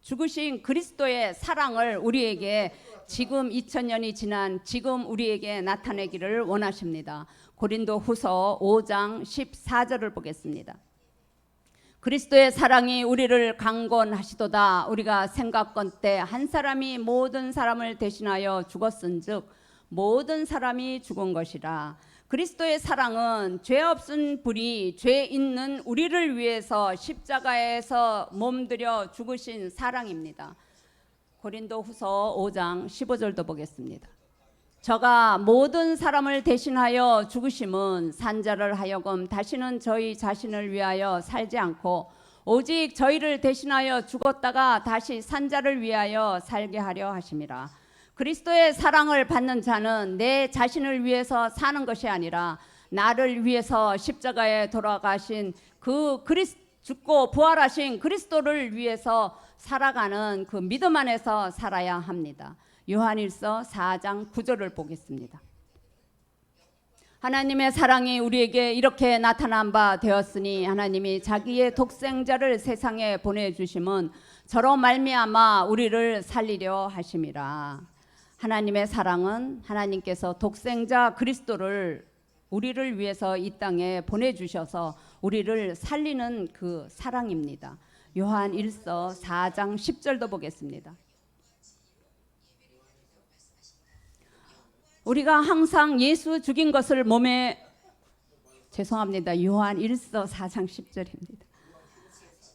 죽으신 그리스도의 사랑을 우리에게 지금 2000년이 지난 지금 우리에게 나타내기를 원하십니다. 고린도후서 5장 14절을 보겠습니다. 그리스도의 사랑이 우리를 강권하시도다. 우리가 생각건때 한 사람이 모든 사람을 대신하여 죽었은즉 모든 사람이 죽은 것이라. 그리스도의 사랑은 죄 없은 분이 죄 있는 우리를 위해서 십자가에서 몸들여 죽으신 사랑입니다. 고린도후서 5장 15절도 보겠습니다. 저가 모든 사람을 대신하여 죽으심은 산자를 하여금 다시는 저희 자신을 위하여 살지 않고 오직 저희를 대신하여 죽었다가 다시 산자를 위하여 살게 하려 하심이라. 그리스도의 사랑을 받는 자는 내 자신을 위해서 사는 것이 아니라 나를 위해서 십자가에 돌아가신 죽고 부활하신 그리스도를 위해서 살아가는 그 믿음 안에서 살아야 합니다. 요한일서 4장 9절을 보겠습니다. 하나님의 사랑이 우리에게 이렇게 나타난 바 되었으니 하나님이 자기의 독생자를 세상에 보내주심은 저로 말미암아 우리를 살리려 하심이라. 하나님의 사랑은 하나님께서 독생자 그리스도를 우리를 위해서 이 땅에 보내주셔서 우리를 살리는 그 사랑입니다. 요한 1서 4장 10절도 보겠습니다. 우리가 항상 예수 죽인 것을 몸에 죄송합니다. 요한 1서 4장 10절입니다.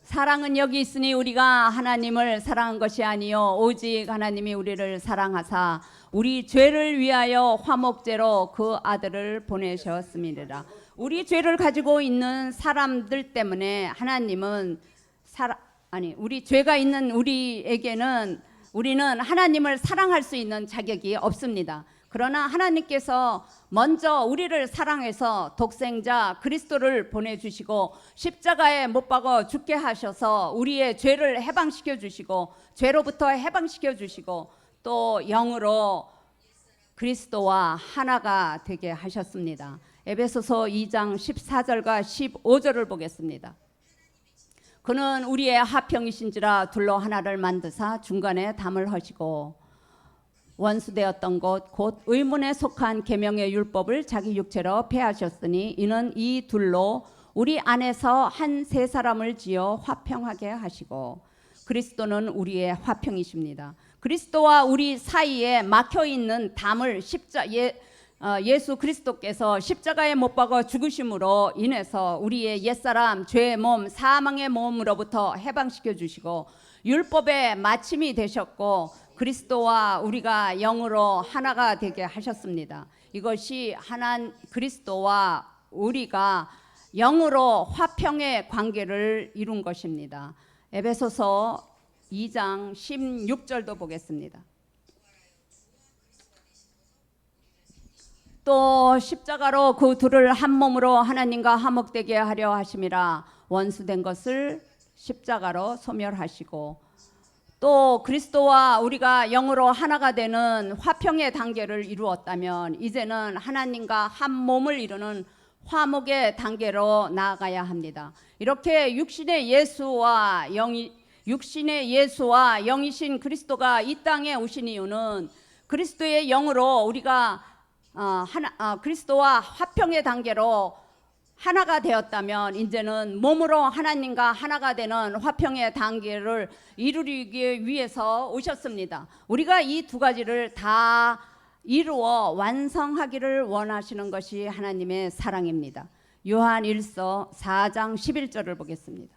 사랑은 여기 있으니 우리가 하나님을 사랑한 것이 아니요 오직 하나님이 우리를 사랑하사 우리 죄를 위하여 화목제로 그 아들을 보내셨음이니라. 우리 죄를 가지고 있는 사람들 때문에 하나님은 우리 죄가 있는 우리에게는 우리는 하나님을 사랑할 수 있는 자격이 없습니다. 그러나 하나님께서 먼저 우리를 사랑해서 독생자 그리스도를 보내주시고 십자가에 못 박아 죽게 하셔서 우리의 죄를 해방시켜 주시고 죄로부터 해방시켜 주시고 또 영으로 그리스도와 하나가 되게 하셨습니다. 에베소서 2장 14절과 15절을 보겠습니다. 그는 우리의 화평이신지라 둘로 하나를 만드사 중간에 담을 하시고 원수되었던 것 곧 의문에 속한 계명의 율법을 자기 육체로 폐하셨으니 이는 이 둘로 우리 안에서 한 세 사람을 지어 화평하게 하시고 그리스도는 우리의 화평이십니다. 그리스도와 우리 사이에 막혀 있는 담을 예수 그리스도께서 십자가에 못 박아 죽으심으로 인해서 우리의 옛사람 죄의 몸 사망의 몸으로부터 해방시켜 주시고 율법의 마침이 되셨고 그리스도와 우리가 영으로 하나가 되게 하셨습니다. 이것이 그리스도와 우리가 영으로 화평의 관계를 이룬 것입니다. 에베소서 2장 16절도 보겠습니다. 또 십자가로 그 둘을 한 몸으로 하나님과 화목되게 하려 하심이라. 원수된 것을 십자가로 소멸하시고 또 그리스도와 우리가 영으로 하나가 되는 화평의 단계를 이루었다면 이제는 하나님과 한 몸을 이루는 화목의 단계로 나아가야 합니다. 이렇게 육신의 예수와 영이신 그리스도가 이 땅에 오신 이유는 그리스도의 영으로 우리가 그리스도와 화평의 단계로 하나가 되었다면 이제는 몸으로 하나님과 하나가 되는 화평의 단계를 이루기 위해서 오셨습니다. 우리가 이 두 가지를 다 이루어 완성하기를 원하시는 것이 하나님의 사랑입니다. 요한 1서 4장 11절을 보겠습니다.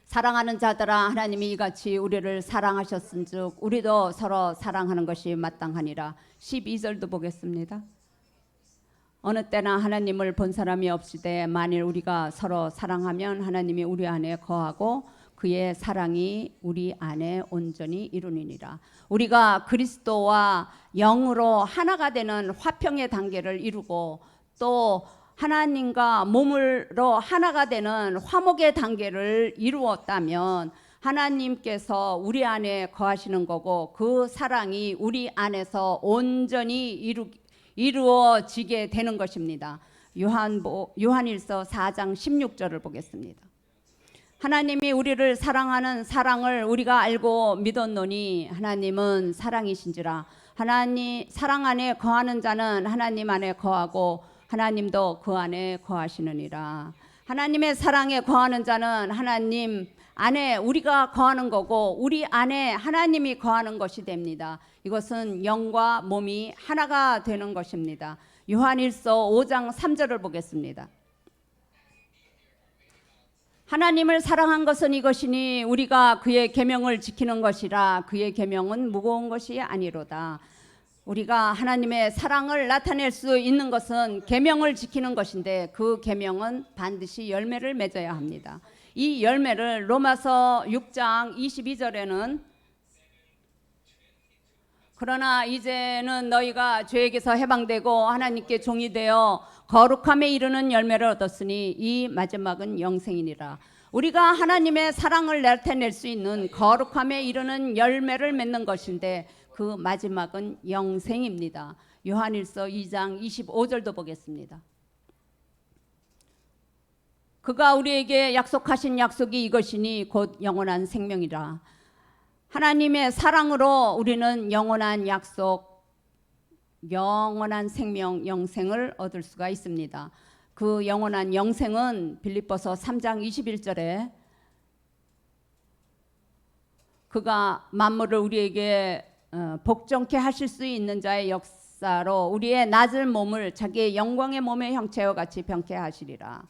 사랑하는 자들아 하나님이 이같이 우리를 사랑하셨은즉 우리도 서로 사랑하는 것이 마땅하니라. 12절도 보겠습니다. 어느 때나 하나님을 본 사람이 없으되 만일 우리가 서로 사랑하면 하나님이 우리 안에 거하고 그의 사랑이 우리 안에 온전히 이루니라. 우리가 그리스도와 영으로 하나가 되는 화평의 단계를 이루고 또 하나님과 몸으로 하나가 되는 화목의 단계를 이루었다면 하나님께서 우리 안에 거하시는 거고 그 사랑이 우리 안에서 온전히 이루어지게 되는 것입니다. 요한일서 4장 16절을 보겠습니다. 하나님이 우리를 사랑하는 사랑을 우리가 알고 믿었노니 하나님은 사랑이신지라. 사랑 안에 거하는 자는 하나님 안에 거하고 하나님도 그 안에 거하시느니라. 하나님의 사랑에 거하는 자는 하나님 안에 우리가 거하는 거고 우리 안에 하나님이 거하는 것이 됩니다. 이것은 영과 몸이 하나가 되는 것입니다. 요한일서 5장 3절을 보겠습니다. 하나님을 사랑한 것은 이것이니 우리가 그의 계명을 지키는 것이라. 그의 계명은 무거운 것이 아니로다. 우리가 하나님의 사랑을 나타낼 수 있는 것은 계명을 지키는 것인데 그 계명은 반드시 열매를 맺어야 합니다. 이 열매를 로마서 6장 22절에는 그러나 이제는 너희가 죄에게서 해방되고 하나님께 종이 되어 거룩함에 이르는 열매를 얻었으니 이 마지막은 영생이니라. 우리가 하나님의 사랑을 나타낼 수 있는 거룩함에 이르는 열매를 맺는 것인데 그 마지막은 영생입니다. 요한일서 2장 25절도 보겠습니다. 그가 우리에게 약속하신 약속이 이것이니 곧 영원한 생명이라. 하나님의 사랑으로 우리는 영원한 약속, 영원한 생명, 영생을 얻을 수가 있습니다. 그 영원한 영생은 빌립보서 3장 21절에 그가 만물을 우리에게 복종케 하실 수 있는 자의 역사로 우리의 낮은 몸을 자기의 영광의 몸의 형체와 같이 병케 하시리라.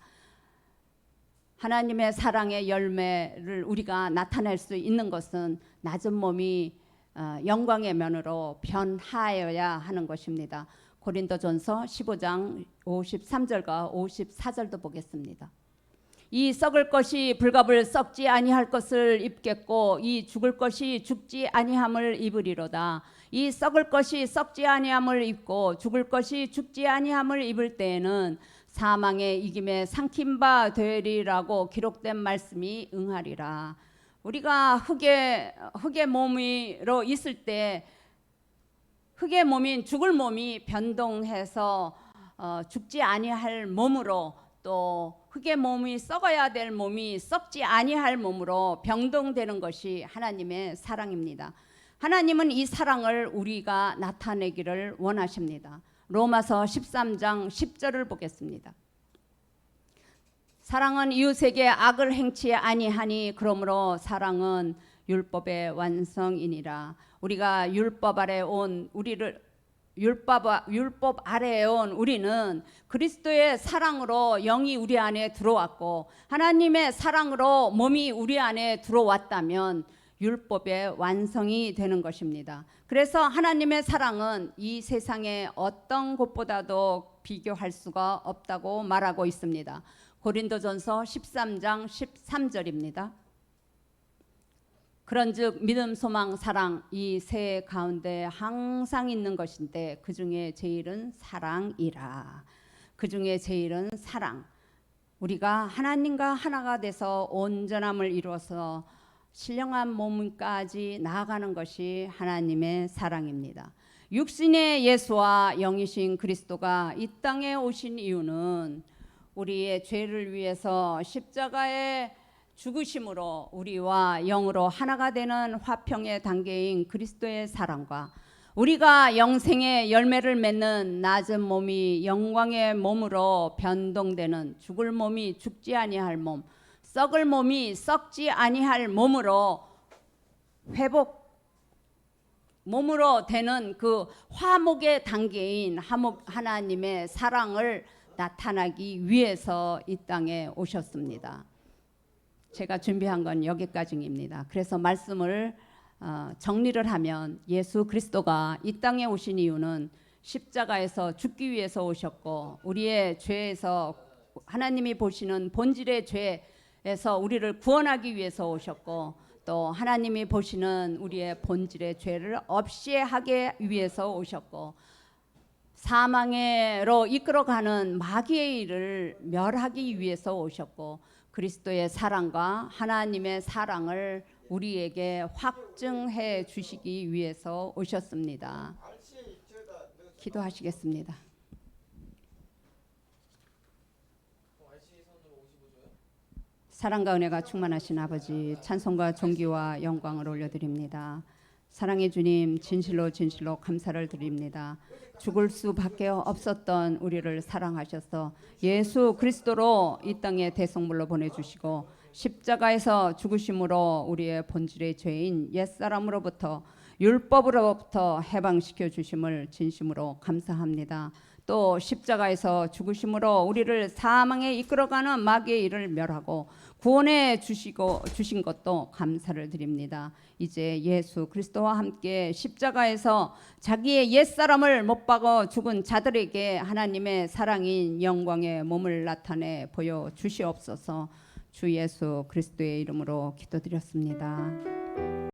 하나님의 사랑의 열매를 우리가 나타낼 수 있는 것은 낮은 몸이 영광의 면으로 변하여야 하는 것입니다. 고린도전서 15장 53절과 54절도 보겠습니다. 이 썩을 것이 불갑을 썩지 아니할 것을 입겠고 이 죽을 것이 죽지 아니함을 입으리로다. 이 썩을 것이 썩지 아니함을 입고 죽을 것이 죽지 아니함을 입을 때에는 사망의 이김에 삼킨 바 되리라고 기록된 말씀이 응하리라. 우리가 흙의 몸으로 있을 때 흙의 몸인 죽을 몸이 변동해서 죽지 아니할 몸으로 또 흙의 몸이 썩어야 될 몸이 썩지 아니할 몸으로 변동되는 것이 하나님의 사랑입니다. 하나님은 이 사랑을 우리가 나타내기를 원하십니다. 로마서 13장 10절을 보겠습니다. 사랑은 이웃에게 악을 행치 아니하니 그러므로 사랑은 율법의 완성이니라. 우리가 율법 아래에 온 우리는 그리스도의 사랑으로 영이 우리 안에 들어왔고 하나님의 사랑으로 몸이 우리 안에 들어왔다면 율법의 완성이 되는 것입니다. 그래서 하나님의 사랑은 이 세상의 어떤 것보다도 비교할 수가 없다고 말하고 있습니다. 고린도전서 13장 13절입니다. 그런즉 믿음, 소망, 사랑 이 세 가운데 항상 있는 것인데 그 중에 제일은 사랑이라. 그 중에 제일은 사랑. 우리가 하나님과 하나가 돼서 온전함을 이루어서 신령한 몸까지 나아가는 것이 하나님의 사랑입니다. 육신의 예수와 영이신 그리스도가 이 땅에 오신 이유는 우리의 죄를 위해서 십자가에 죽으심으로 우리와 영으로 하나가 되는 화평의 단계인 그리스도의 사랑과 우리가 영생의 열매를 맺는 낮은 몸이 영광의 몸으로 변동되는 죽을 몸이 죽지 아니할 몸, 썩을 몸이 썩지 아니할 몸으로 회복 몸으로 되는 그 화목의 단계인 하나님의 사랑을 나타나기 위해서 이 땅에 오셨습니다. 제가 준비한 건 여기까지입니다. 그래서 말씀을 정리를 하면 예수 그리스도가 이 땅에 오신 이유는 십자가에서 죽기 위해서 오셨고 우리의 죄에서 하나님이 보시는 본질의 죄에서 우리를 구원하기 위해서 오셨고 또 하나님이 보시는 우리의 본질의 죄를 없이 하게 위해서 오셨고 사망으로 이끌어가는 마귀의 일을 멸하기 위해서 오셨고 그리스도의 사랑과 하나님의 사랑을 우리에게 확증해 주시기 위해서 오셨습니다. 기도하시겠습니다. 사랑과 은혜가 충만하신 아버지, 찬송과 존귀와 영광을 올려드립니다. 사랑의 주님, 진실로 진실로 감사를 드립니다. 죽을 수밖에 없었던 우리를 사랑하셔서 예수 그리스도로 이 땅에 대성물로 보내주시고 십자가에서 죽으심으로 우리의 본질의 죄인 옛사람으로부터 율법으로부터 해방시켜 주심을 진심으로 감사합니다. 또 십자가에서 죽으심으로 우리를 사망에 이끌어가는 마귀의 일을 멸하고 구원해 주신 것도 감사를 드립니다. 이제 예수 그리스도와 함께 십자가에서 자기의 옛사람을 못 박아 죽은 자들에게 하나님의 사랑인 영광의 몸을 나타내 보여 주시옵소서. 주 예수 그리스도의 이름으로 기도드렸습니다.